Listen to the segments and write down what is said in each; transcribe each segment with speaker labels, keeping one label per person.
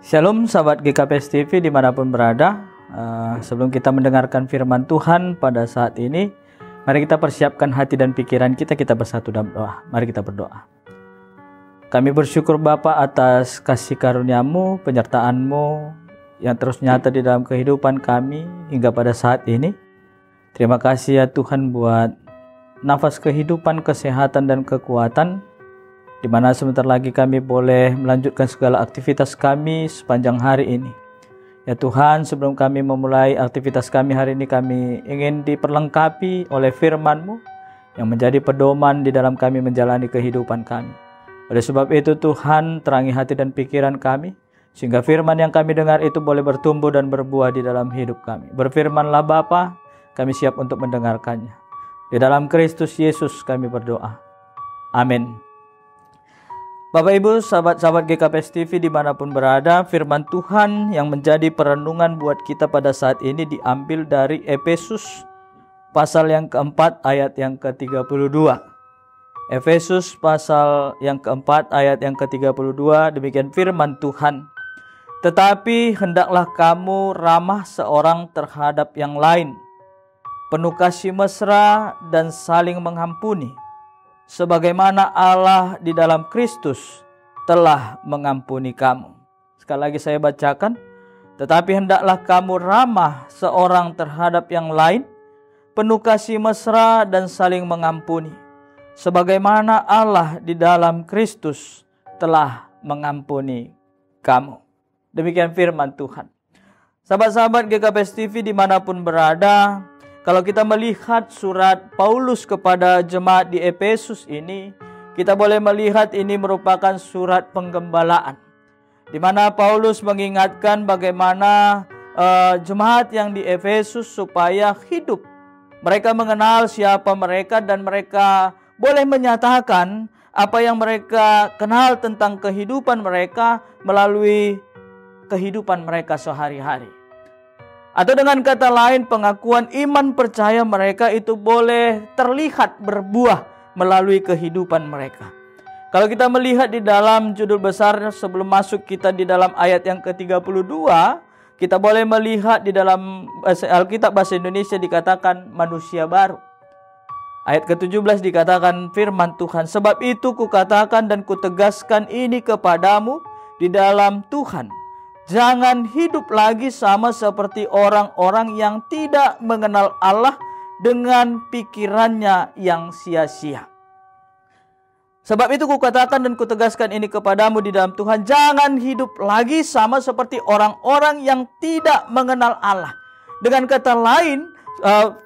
Speaker 1: Shalom sahabat GKPS TV dimanapun berada. Sebelum kita mendengarkan firman Tuhan pada saat ini, mari kita persiapkan hati dan pikiran kita bersatu dalam doa. Mari kita berdoa. Kami bersyukur Bapa atas kasih karunia-Mu, penyertaan-Mu yang terus nyata di dalam kehidupan kami hingga pada saat ini. Terima kasih ya Tuhan buat nafas kehidupan, kesehatan dan kekuatan, di mana sebentar lagi kami boleh melanjutkan segala aktivitas kami sepanjang hari ini. Ya Tuhan, sebelum kami memulai aktivitas kami hari ini, kami ingin diperlengkapi oleh firman-Mu yang menjadi pedoman di dalam kami menjalani kehidupan kami. Oleh sebab itu Tuhan, terangi hati dan pikiran kami, sehingga firman yang kami dengar itu boleh bertumbuh dan berbuah di dalam hidup kami. Berfirmanlah Bapa, kami siap untuk mendengarkannya. Di dalam Kristus Yesus kami berdoa. Amin. Bapak Ibu, sahabat-sahabat GKPS TV dimanapun berada, firman Tuhan yang menjadi perenungan buat kita pada saat ini diambil dari Efesus pasal yang keempat ayat yang ke-32. Efesus pasal yang keempat ayat yang ke-32, demikian firman Tuhan. Tetapi hendaklah kamu ramah seorang terhadap yang lain, penuh kasih mesra dan saling mengampuni, sebagaimana Allah di dalam Kristus telah mengampuni kamu. Sekali lagi saya bacakan. Tetapi hendaklah kamu ramah seorang terhadap yang lain, penuh kasih mesra dan saling mengampuni, sebagaimana Allah di dalam Kristus telah mengampuni kamu. Demikian firman Tuhan. Sahabat-sahabat GKPS TV dimanapun berada, kalau kita melihat surat Paulus kepada jemaat di Efesus ini, kita boleh melihat ini merupakan surat penggembalaan, di mana Paulus mengingatkan bagaimana jemaat yang di Efesus supaya hidup. Mereka mengenal siapa mereka dan mereka boleh menyatakan apa yang mereka kenal tentang kehidupan mereka melalui kehidupan mereka sehari-hari. Atau dengan kata lain, pengakuan iman percaya mereka itu boleh terlihat berbuah melalui kehidupan mereka. Kalau kita melihat di dalam judul besar sebelum masuk kita di dalam ayat yang ke-32, kita boleh melihat di dalam Alkitab bahasa Indonesia dikatakan manusia baru. Ayat ke-17 dikatakan firman Tuhan, sebab itu kukatakan dan kutegaskan ini kepadamu di dalam Tuhan. Jangan hidup lagi sama seperti orang-orang yang tidak mengenal Allah dengan pikirannya yang sia-sia. Sebab itu kukatakan dan kutegaskan ini kepadamu di dalam Tuhan. Jangan hidup lagi sama seperti orang-orang yang tidak mengenal Allah. Dengan kata lain,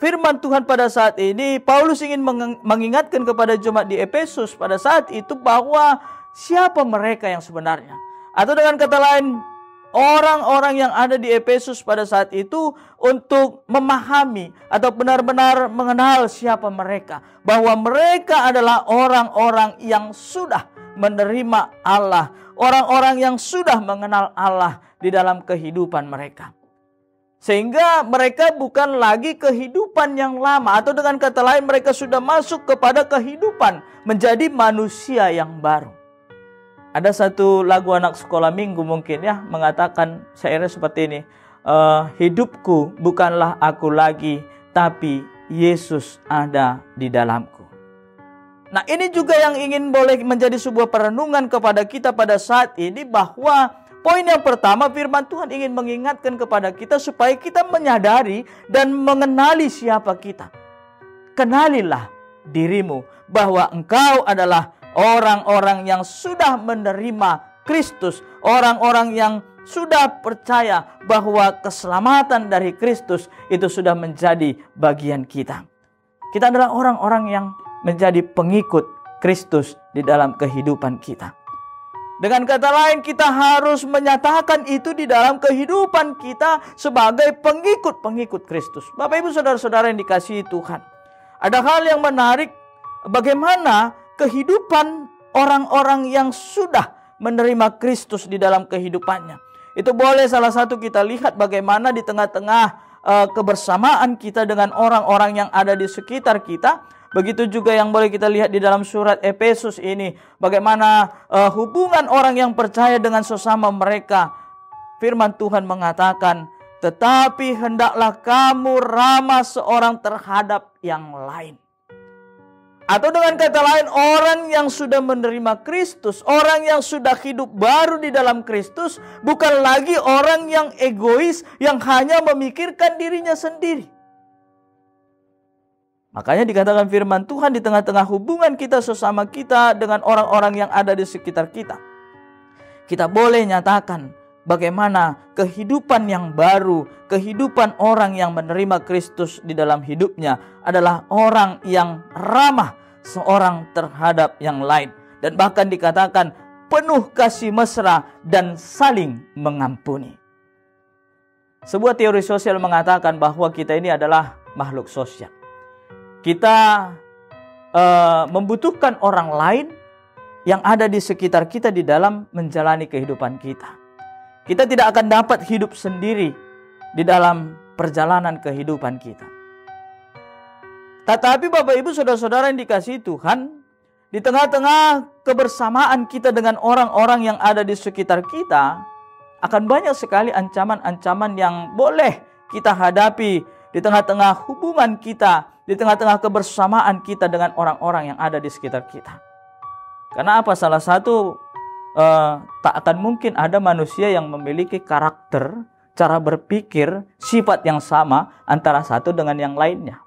Speaker 1: firman Tuhan pada saat ini, Paulus ingin mengingatkan kepada jemaat di Efesus pada saat itu bahwa siapa mereka yang sebenarnya. Atau dengan kata lain, orang-orang yang ada di Efesus pada saat itu untuk memahami atau benar-benar mengenal siapa mereka. Bahwa mereka adalah orang-orang yang sudah menerima Allah. Orang-orang yang sudah mengenal Allah di dalam kehidupan mereka. Sehingga mereka bukan lagi kehidupan yang lama. Atau dengan kata lain mereka sudah masuk kepada kehidupan menjadi manusia yang baru. Ada satu lagu anak sekolah minggu mungkin ya, mengatakan syairnya seperti ini. Hidupku bukanlah aku lagi, tapi Yesus ada di dalamku. Nah, ini juga yang ingin boleh menjadi sebuah perenungan kepada kita pada saat ini, bahwa poin yang pertama firman Tuhan ingin mengingatkan kepada kita supaya kita menyadari dan mengenali siapa kita. Kenalilah dirimu bahwa engkau adalah orang-orang yang sudah menerima Kristus, orang-orang yang sudah percaya bahwa keselamatan dari Kristus itu sudah menjadi bagian kita. Kita adalah orang-orang yang menjadi pengikut Kristus di dalam kehidupan kita. Dengan kata lain, kita harus menyatakan itu di dalam kehidupan kita sebagai pengikut-pengikut Kristus. Bapak Ibu saudara-saudara yang dikasihi Tuhan, ada hal yang menarik bagaimana kehidupan orang-orang yang sudah menerima Kristus di dalam kehidupannya. Itu boleh salah satu kita lihat bagaimana di tengah-tengah kebersamaan kita dengan orang-orang yang ada di sekitar kita. Begitu juga yang boleh kita lihat di dalam surat Efesus ini. Bagaimana hubungan orang yang percaya dengan sesama mereka firman Tuhan mengatakan, tetapi hendaklah kamu ramah seorang terhadap yang lain. Atau dengan kata lain, orang yang sudah menerima Kristus, orang yang sudah hidup baru di dalam Kristus, bukan lagi orang yang egois, yang hanya memikirkan dirinya sendiri. Makanya dikatakan firman Tuhan di tengah-tengah hubungan kita sesama kita dengan orang-orang yang ada di sekitar kita. Kita boleh nyatakan bagaimana kehidupan yang baru, kehidupan orang yang menerima Kristus di dalam hidupnya adalah orang yang ramah seorang terhadap yang lain. Dan bahkan dikatakan penuh kasih mesra dan saling mengampuni. Sebuah teori sosial mengatakan bahwa kita ini adalah makhluk sosial. Kita membutuhkan orang lain yang ada di sekitar kita di dalam menjalani kehidupan kita. Kita tidak akan dapat hidup sendiri di dalam perjalanan kehidupan kita. Tetapi Bapak Ibu Saudara-saudara yang dikasihi Tuhan, di tengah-tengah kebersamaan kita dengan orang-orang yang ada di sekitar kita, akan banyak sekali ancaman-ancaman yang boleh kita hadapi di tengah-tengah hubungan kita, di tengah-tengah kebersamaan kita dengan orang-orang yang ada di sekitar kita. Karena apa? Salah satu, tak akan mungkin ada manusia yang memiliki karakter, cara berpikir, sifat yang sama antara satu dengan yang lainnya.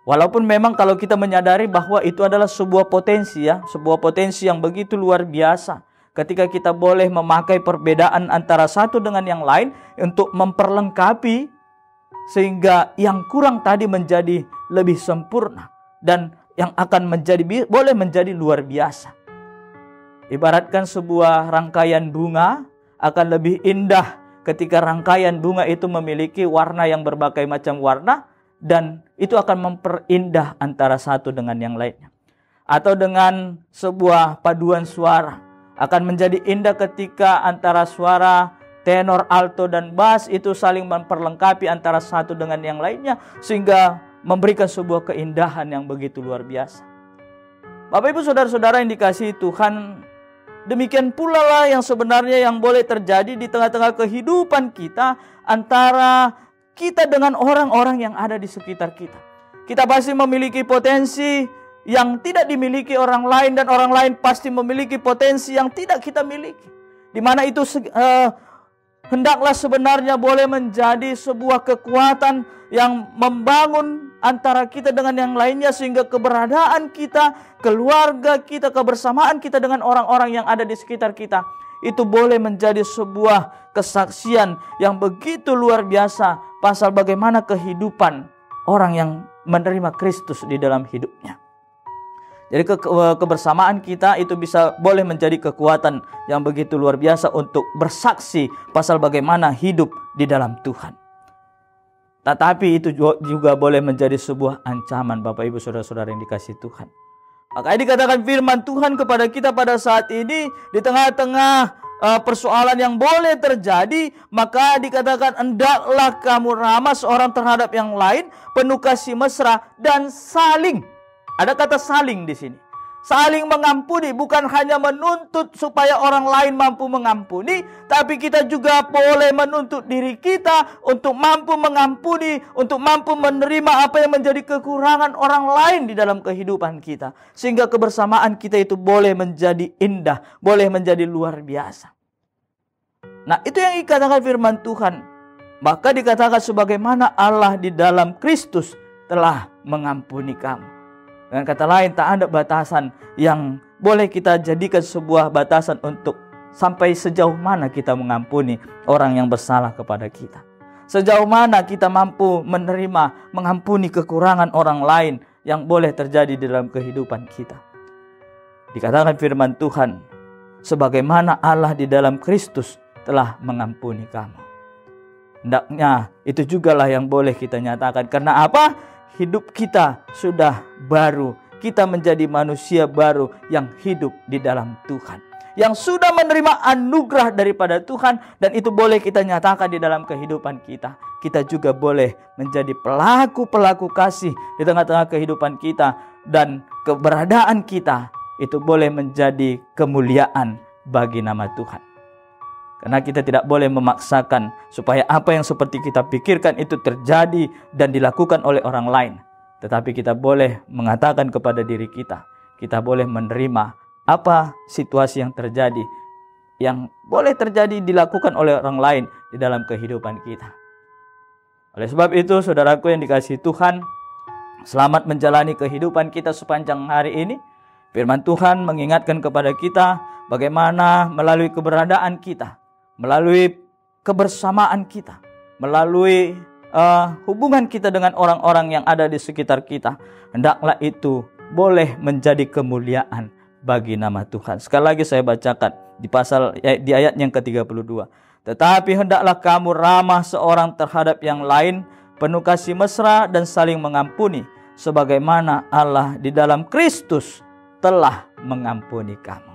Speaker 1: Walaupun memang kalau kita menyadari bahwa itu adalah sebuah potensi ya, sebuah potensi yang begitu luar biasa. Ketika kita boleh memakai perbedaan antara satu dengan yang lain untuk memperlengkapi sehingga yang kurang tadi menjadi lebih sempurna dan yang akan boleh menjadi luar biasa. Ibaratkan sebuah rangkaian bunga akan lebih indah ketika rangkaian bunga itu memiliki warna yang berbagai macam warna. Dan itu akan memperindah antara satu dengan yang lainnya. Atau dengan sebuah paduan suara. Akan menjadi indah ketika antara suara tenor, alto, dan bass itu saling memperlengkapi antara satu dengan yang lainnya. Sehingga memberikan sebuah keindahan yang begitu luar biasa. Bapak Ibu Saudara-saudara yang dikasihi Tuhan, demikian pula lah yang sebenarnya yang boleh terjadi di tengah-tengah kehidupan kita antara kita dengan orang-orang yang ada di sekitar kita. Kita pasti memiliki potensi yang tidak dimiliki orang lain, dan orang lain pasti memiliki potensi yang tidak kita miliki. Di mana itu hendaklah sebenarnya boleh menjadi sebuah kekuatan yang membangun antara kita dengan yang lainnya, sehingga keberadaan kita, keluarga kita, kebersamaan kita dengan orang-orang yang ada di sekitar kita itu boleh menjadi sebuah kesaksian yang begitu luar biasa pasal bagaimana kehidupan orang yang menerima Kristus di dalam hidupnya. Jadi kebersamaan kita itu boleh menjadi kekuatan yang begitu luar biasa untuk bersaksi pasal bagaimana hidup di dalam Tuhan. Tetapi itu juga boleh menjadi sebuah ancaman Bapak Ibu Saudara-saudara yang dikasihi Tuhan. Makanya dikatakan firman Tuhan kepada kita pada saat ini, di tengah-tengah persoalan yang boleh terjadi, maka dikatakan hendaklah kamu ramah seorang terhadap yang lain, penuh kasih mesra dan saling. Ada kata saling di sini. Saling mengampuni, bukan hanya menuntut supaya orang lain mampu mengampuni, tapi kita juga boleh menuntut diri kita untuk mampu mengampuni, untuk mampu menerima apa yang menjadi kekurangan orang lain di dalam kehidupan kita. Sehingga kebersamaan kita itu boleh menjadi indah, boleh menjadi luar biasa. Nah, itu yang dikatakan firman Tuhan. Maka dikatakan sebagaimana Allah di dalam Kristus telah mengampuni kamu. Dengan kata lain, tak ada batasan yang boleh kita jadikan sebuah batasan untuk sampai sejauh mana kita mengampuni orang yang bersalah kepada kita. Sejauh mana kita mampu menerima, mengampuni kekurangan orang lain yang boleh terjadi di dalam kehidupan kita. Dikatakan firman Tuhan, sebagaimana Allah di dalam Kristus telah mengampuni kamu. Hendaknya itu jugalah yang boleh kita nyatakan. Karena apa? Hidup kita sudah baru. Kita menjadi manusia baru yang hidup di dalam Tuhan, yang sudah menerima anugerah daripada Tuhan. Dan itu boleh kita nyatakan di dalam kehidupan kita. Kita juga boleh menjadi pelaku-pelaku kasih di tengah-tengah kehidupan kita. Dan keberadaan kita itu boleh menjadi kemuliaan bagi nama Tuhan. Karena kita tidak boleh memaksakan supaya apa yang seperti kita pikirkan itu terjadi dan dilakukan oleh orang lain. Tetapi kita boleh mengatakan kepada diri kita, kita boleh menerima apa situasi yang terjadi, yang boleh terjadi dilakukan oleh orang lain di dalam kehidupan kita. Oleh sebab itu, saudaraku yang dikasihi Tuhan, selamat menjalani kehidupan kita sepanjang hari ini. Firman Tuhan mengingatkan kepada kita bagaimana melalui keberadaan kita, melalui kebersamaan kita, melalui hubungan kita dengan orang-orang yang ada di sekitar kita, hendaklah itu boleh menjadi kemuliaan bagi nama Tuhan. Sekali lagi saya bacakan di ayat yang ke-32. Tetapi hendaklah kamu ramah seorang terhadap yang lain, penuh kasih mesra dan saling mengampuni, sebagaimana Allah di dalam Kristus telah mengampuni kamu.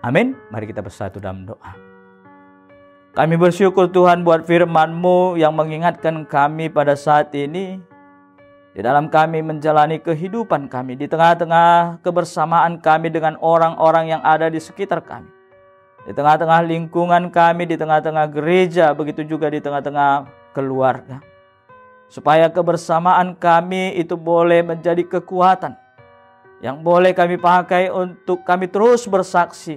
Speaker 1: Amin. Mari kita bersatu dalam doa. Kami bersyukur Tuhan buat firman-Mu yang mengingatkan kami pada saat ini, di dalam kami menjalani kehidupan kami, di tengah-tengah kebersamaan kami dengan orang-orang yang ada di sekitar kami, di tengah-tengah lingkungan kami, di tengah-tengah gereja, begitu juga di tengah-tengah keluarga. Supaya kebersamaan kami itu boleh menjadi kekuatan yang boleh kami pakai untuk kami terus bersaksi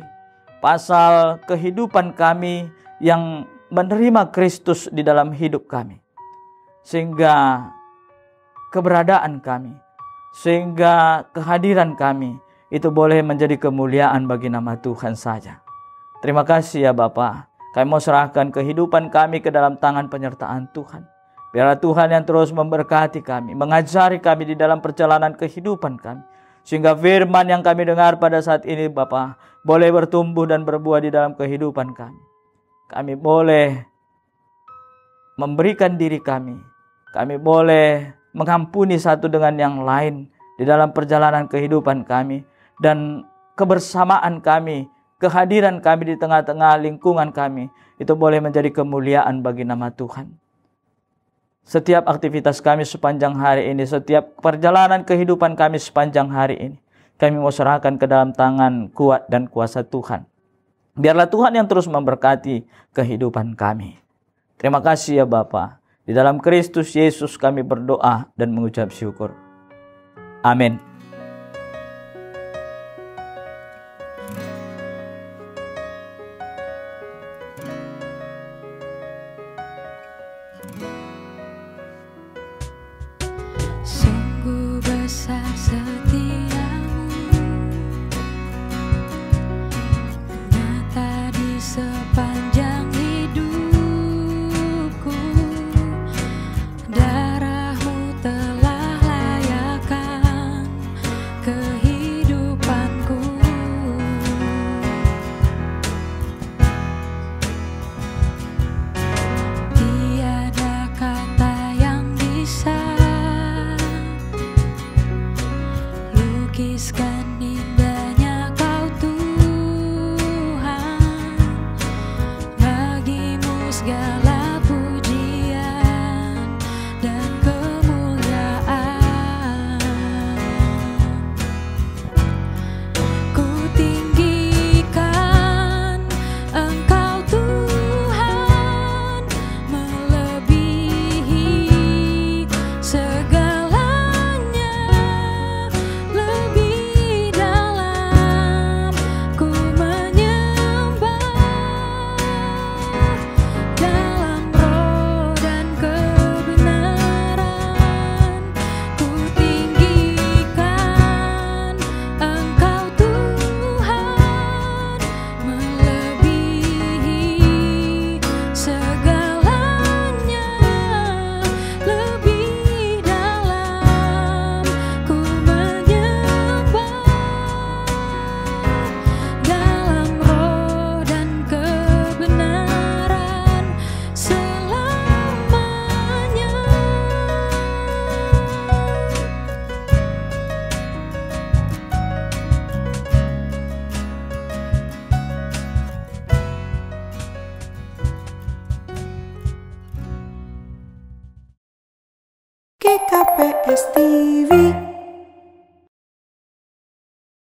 Speaker 1: pasal kehidupan kami yang menerima Kristus di dalam hidup kami. Sehingga keberadaan kami, sehingga kehadiran kami itu boleh menjadi kemuliaan bagi nama Tuhan saja. Terima kasih ya Bapa. Kami mau serahkan kehidupan kami ke dalam tangan penyertaan Tuhan. Biarlah Tuhan yang terus memberkati kami, mengajari kami di dalam perjalanan kehidupan kami. Sehingga firman yang kami dengar pada saat ini Bapa boleh bertumbuh dan berbuah di dalam kehidupan kami. Kami boleh memberikan diri kami. Kami boleh mengampuni satu dengan yang lain di dalam perjalanan kehidupan kami. Dan kebersamaan kami, kehadiran kami di tengah-tengah lingkungan kami, itu boleh menjadi kemuliaan bagi nama Tuhan. Setiap aktivitas kami sepanjang hari ini, setiap perjalanan kehidupan kami sepanjang hari ini, kami mau serahkan ke dalam tangan kuat dan kuasa Tuhan. Biarlah Tuhan yang terus memberkati kehidupan kami. Terima kasih ya Bapa. Di dalam Kristus Yesus kami berdoa dan mengucap syukur. Amin.
Speaker 2: Sungguh besar setiamu, nyata di sepanjang hidupku. Darahmu telah layakkan kehidupanku. Tiada kata yang bisa lukiskan indahnya Kau Tuhan. Bagimu segala pujian dan kemuliaan. Ku tinggikan Engkau Tuhan, melebihi segalanya. Lebih dalam ku menyembah, dalam roh dan kebenaran. Ku tinggikan Engkau Tuhan, melebihi segalanya. Lebih dalam ku menyembah, dalam roh dan kebenaran selamanya.
Speaker 3: GKPS TV.